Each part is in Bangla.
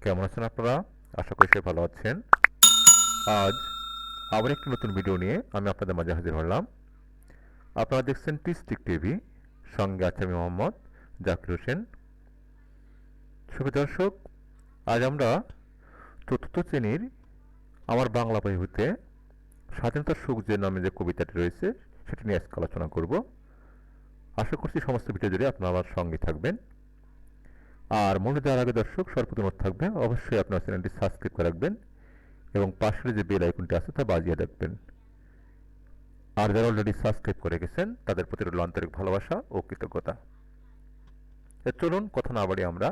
কেমন আছেন আপনারা? আশা করি সবাই ভালো আছেন। আজ আবার একটি নতুন ভিডিও নিয়ে আমি আপনাদের মাঝে হাজির হলাম। আপনারা দেখছেন টিস্টিক টিভি, সঙ্গে আছে আমি মোহাম্মদ জাকির হোসেন। শুভ দর্শক, আজ আমরা চতুর্থ শ্রেণীর আমার বাংলা বই হতে স্বাধীনতার সুখ যে নামে যে কবিতাটি রয়েছে সেটি নিয়ে আজকে আলোচনা করব। আশা করছি সমস্ত ভিডিও জুড়ে আপনারা আমার সঙ্গে থাকবেন। আর মনে দেওয়ার আগে দর্শক সর্বপ্রথম অনুরোধ থাকবে অবশ্যই আপনার চ্যানেলটি সাবস্ক্রাইব করে রাখবেন এবং পাশের যে বেল আইকনটি আছে তা বাজিয়ে রাখবেন। আর যারা অলরেডি সাবস্ক্রাইব করে গেছেন তাদের প্রতি রইল আন্তরিক ভালোবাসা ও কৃতজ্ঞতা। চলুন কথা না বাড়িয়ে আমরা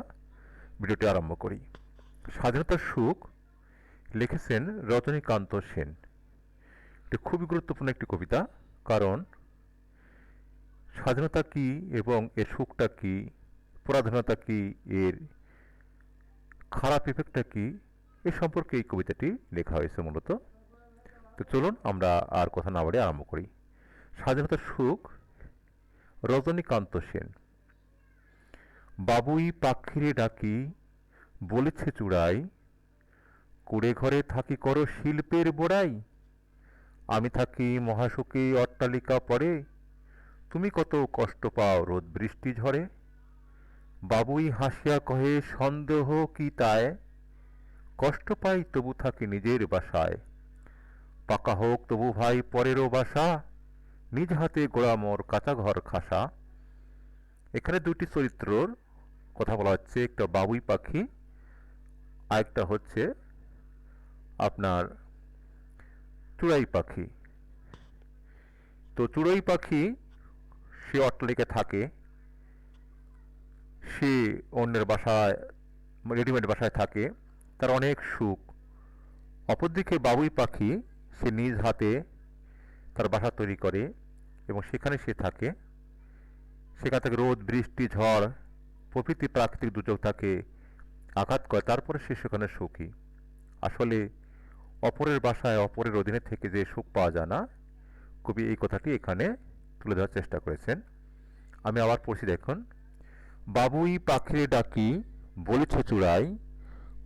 ভিডিওটি আরম্ভ করি। স্বাধীনতার সুখ লিখেছেন রজনীকান্ত সেন। এটি খুবই গুরুত্বপূর্ণ একটি কবিতা, কারণ স্বাধীনতা কি এবং এর সুখটা কি, পরাধীনতা কি, এর খারাপ ইফেক্টটা কি, এ সম্পর্কে এই কবিতাটি লেখা হয়েছে মূলত। তো চলুন আমরা আর কথা না বাড়িয়ে আরম্ভ করি। স্বাধীনতার সুখ, রজনীকান্ত সেন। বাবুই পাখিরে ডাকি বলেছে চূড়াই, কুড়ে ঘরে থাকি করো শিল্পের বোড়াই। আমি থাকি মহাশোকে অট্টালিকা পড়ে, তুমি কত কষ্ট পাও রোদ বৃষ্টি ঝড়ে। বাবুই হাসিয়া কহে সন্দেহ কি তায়, কষ্ট পাই তবু থাকি নিজের বাসায়। পাকা হোক তবু ভাই পরেরও বাসা, নিজ হাতে গোড়া মোর কাঁচা ঘর খাসা। এখানে দুটি চরিত্রর কথা বলা হচ্ছে, একটা বাবুই পাখি, আরেকটা হচ্ছে আপনার চড়াই পাখি। তো চড়ুই পাখি সে অট্টালিকায় থাকে, সে অন্যের বাসায়, রেডিমেড বাসায় থাকে, তার অনেক সুখ। অপরদিকে বাবুই পাখি সে নিজ হাতে তার বাসা তৈরি করে এবং সেখানে সে থাকে। সেখান থেকে রোদ বৃষ্টি ঝড় প্রভৃতি প্রাকৃতিক দুর্যোগ তাকে আঘাত করে, তারপরে সে সেখানে সুখী। আসলে অপরের বাসায় অপরের অধীনে থেকে যে সুখ পাওয়া যায় না, কবি এই কথাটি এখানে তুলে ধরার চেষ্টা করেছেন। আমি আবার পড়ছি, দেখুন। বাবুই পাখিরে ডাকি বলেছে চূড়াই,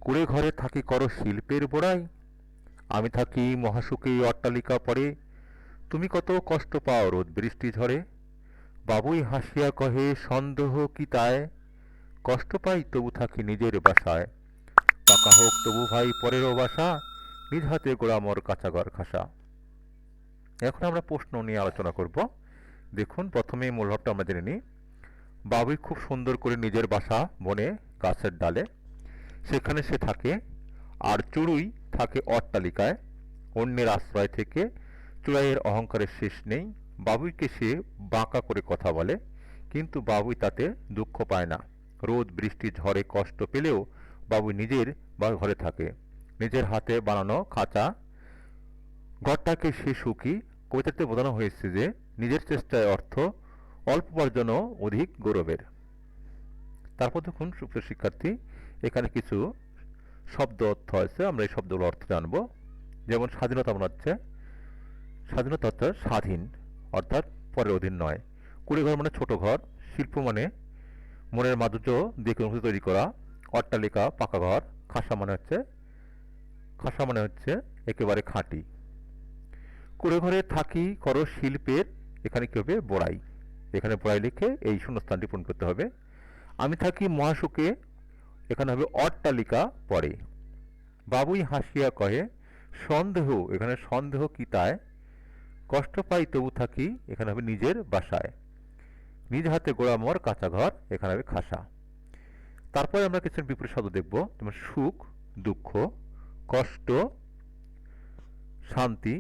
কুড়ে ঘরে থাকি করো শিল্পের বোড়াই। আমি থাকি মহাসুখে অট্টালিকা পড়ে, তুমি কত কষ্ট পাও রোদ বৃষ্টি ঝড়ে। বাবুই হাসিয়া কহে সন্দেহ কি তায়, কষ্ট পাই তবু থাকি নিজের বাসায়। পাকা হোক তবু ভাই পরেরও বাসা, নিজ হাতে গোড়া মোর কাঁচা ঘর খাসা। এখন আমরা প্রশ্ন নিয়ে আলোচনা করব। দেখুন, প্রথমেই মূল ভাবটা আমরা জেনে নিই। বাবুই খুব সুন্দর করে নিজের বাসা বনে গাছের ডালে, সেখানে সে থাকে। আর চড়ুই থাকে অট্টালিকায়, অন্যের আশ্রয় থেকে। চড়াইয়ের অহংকারের শেষ নেই। বাবুইকে সে বাঁকা করে কথা বলে, কিন্তু বাবুই তাতে দুঃখ পায় না। রোদ বৃষ্টি ঝড়ে কষ্ট পেলেও বাবুই নিজের ঘরে থাকে, নিজের হাতে বানানো খাঁচা ঘরটাকে সে সুখী। কবিতাতে বোঝানো হয়েছে যে নিজের চেষ্টায় অর্থ অল্প উপার্জনও অধিক গৌরবের। তারপর দেখুন সুপ্রিয় শিক্ষার্থী, এখানে কিছু শব্দ অর্থ আছে, আমরা এই শব্দগুলো অর্থ জানব। যেমন স্বাধীনতা মানে হচ্ছে, স্বাধীনতা হচ্ছে স্বাধীন, অর্থাৎ পরের অধীন নয়। কুড়ে ঘর মানে ছোট ঘর। শিল্প মানে মনের মাধুর্য দিয়ে কোনো কিছু তৈরি করা। অট্টালিকা পাকা ঘর। খাসা মানে হচ্ছে একেবারে খাঁটি। কুড়ে ঘরে থাকি করো শিল্পের, এখানে কি হবে বড়াই। এখানে বড়াই লিখে এই শূন্যস্থানটি পূরণ করতে হবে। আমি থাকি মহাসুখে, এখানে হবে অট্টালিকা পড়ে। বাবুই হাসিয়া কহে সন্দেহ, এখানে সন্দেহ কি তায়। কষ্ট পাই তবু থাকি, এখানে হবে নিজের বাসায়। নিজ হাতে গোড়া মোর কাঁচা ঘর, এখানে হবে খাসা। তারপরে আমরা কিছু বিপরীত শব্দ দেখব, যেমন সুখ, দুঃখ, কষ্ট, শান্তি,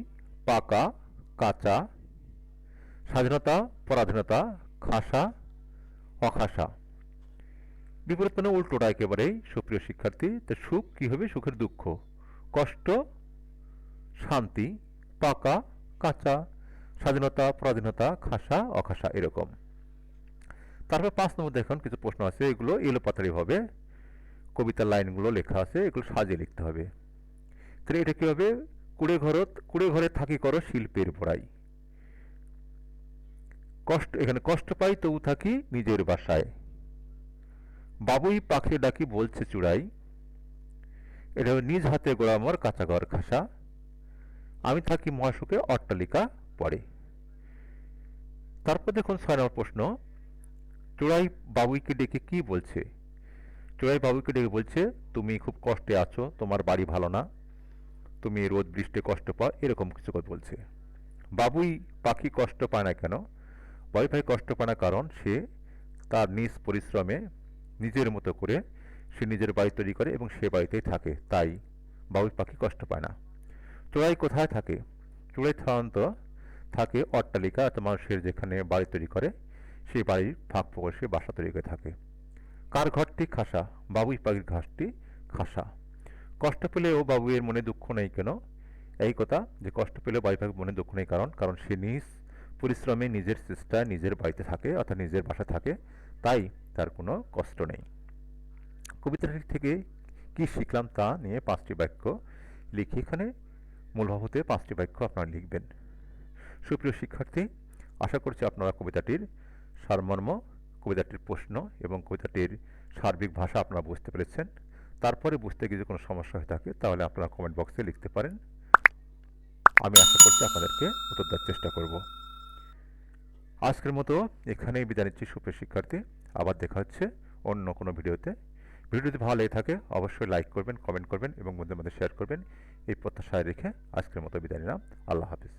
পাকা, কাঁচা, স্বাধীনতা, পরাধীনতা, খাসা, অখাসা। বিপরীত মানে উল্টোটা একেবারেই সুপ্রিয় শিক্ষার্থী। তো সুখ কি হবে, সুখের দুঃখ। কষ্ট শান্তি, পাকা কাঁচা, স্বাধীনতা পরাধীনতা, খাসা অখাসা, এরকম। তারপর ৫ নম্বর দেখুন কিছু প্রশ্ন আছে, এগুলো এলোপাতাড়ি ভাবে কবিতার লাইনগুলো লেখা আছে, এগুলো সাজিয়ে লিখতে হবে। তাহলে এটা কি হবে, কুড়ে ঘরে থাকি করো শিল্পের বড়াই। এখানে কষ্ট পাই তবু থাকি নিজের বাসায়। বাবুই পাখি ডাকি বলছে চূড়াই। এটা হলো নিজ হাতে গড়া মোর কাঁচা ঘর খাসা, আমি থাকি মহাসুখে অট্টালিকা পড়ে। তারপর দেখুন ৬ নম্বর প্রশ্ন, চোরাই বাবুইকে ডেকে কি বলছে? চোরাই বাবুইকে ডেকে বলছে, তুমি খুব কষ্টে আছো, তোমার বাড়ি ভালো না, তুমি রোদ বৃষ্টি কষ্ট পাও, এরকম কিছু কথা বলছে। বাবুই পাখি কষ্ট পায় না কেন? বাবুই পাখি কষ্ট পায় না কারণ সে তার নিজ পরিশ্রমে নিজের মতো করে সে নিজের বাড়ি তৈরি করে এবং সে বাড়িতেই থাকে, তাই বাবুই পাখি কষ্ট পায় না। চোরাই কোথায় থাকে? চোরাই সাধারণত থাকে অট্টালিকা অর্থাৎ মানুষের যেখানে বাড়ি তৈরি করে সেই বাড়ির ফাঁক ফোকর সে বাসা তৈরি করে থাকে। কার ঘরটি খাসা? বাবুই পাখির ঘরটি খাসা। কষ্ট পেলেও বাবুইয়ের মনে দুঃখ নেই কেন? এই কথা যে কষ্ট পেলেও বাবুই পাখির মনে দুঃখ নেই কারণ সে নিজ পরিশ্রমে নিজের চেষ্টায় নিজের বাড়িতে থাকে অর্থাৎ নিজের বাসা থাকে, তাই তার কোনো কষ্ট নেই। কবিতাটি থেকে কি শিখলাম তা নিয়ে 5টি বাক্য লিখে এখানে মূল বাহুতে 5টি বাক্য আপনারা লিখবেন। সুপ্রিয় শিক্ষার্থী, আশা করছি আপনারা কবিতাটির সারমর্ম, কবিতাটির প্রশ্ন এবং কবিতাটির সার্বিক ভাষা আপনারা বুঝতে পেরেছেন। তারপরে বুঝতে গিয়ে যদি কোনো সমস্যা হয়ে থাকে তাহলে আপনারা কমেন্ট বক্সে লিখতে পারেন, আমি আশা করছি আপনাদেরকে উত্তর দেওয়ার চেষ্টা করব। আজকের মতো এখানেই বিদায় নিচ্ছি সুপ্রিয় শিক্ষার্থী, আবার দেখা হচ্ছে অন্য কোনো ভিডিওতে। ভিডিওটি ভালো লেগে থাকে অবশ্যই লাইক করবেন, কমেন্ট করবেন এবং বন্ধুদের মধ্যে শেয়ার করবেন, এই প্রত্যাশায় রেখে আজকের মতো বিদায় নিলাম। আল্লাহ হাফিজ।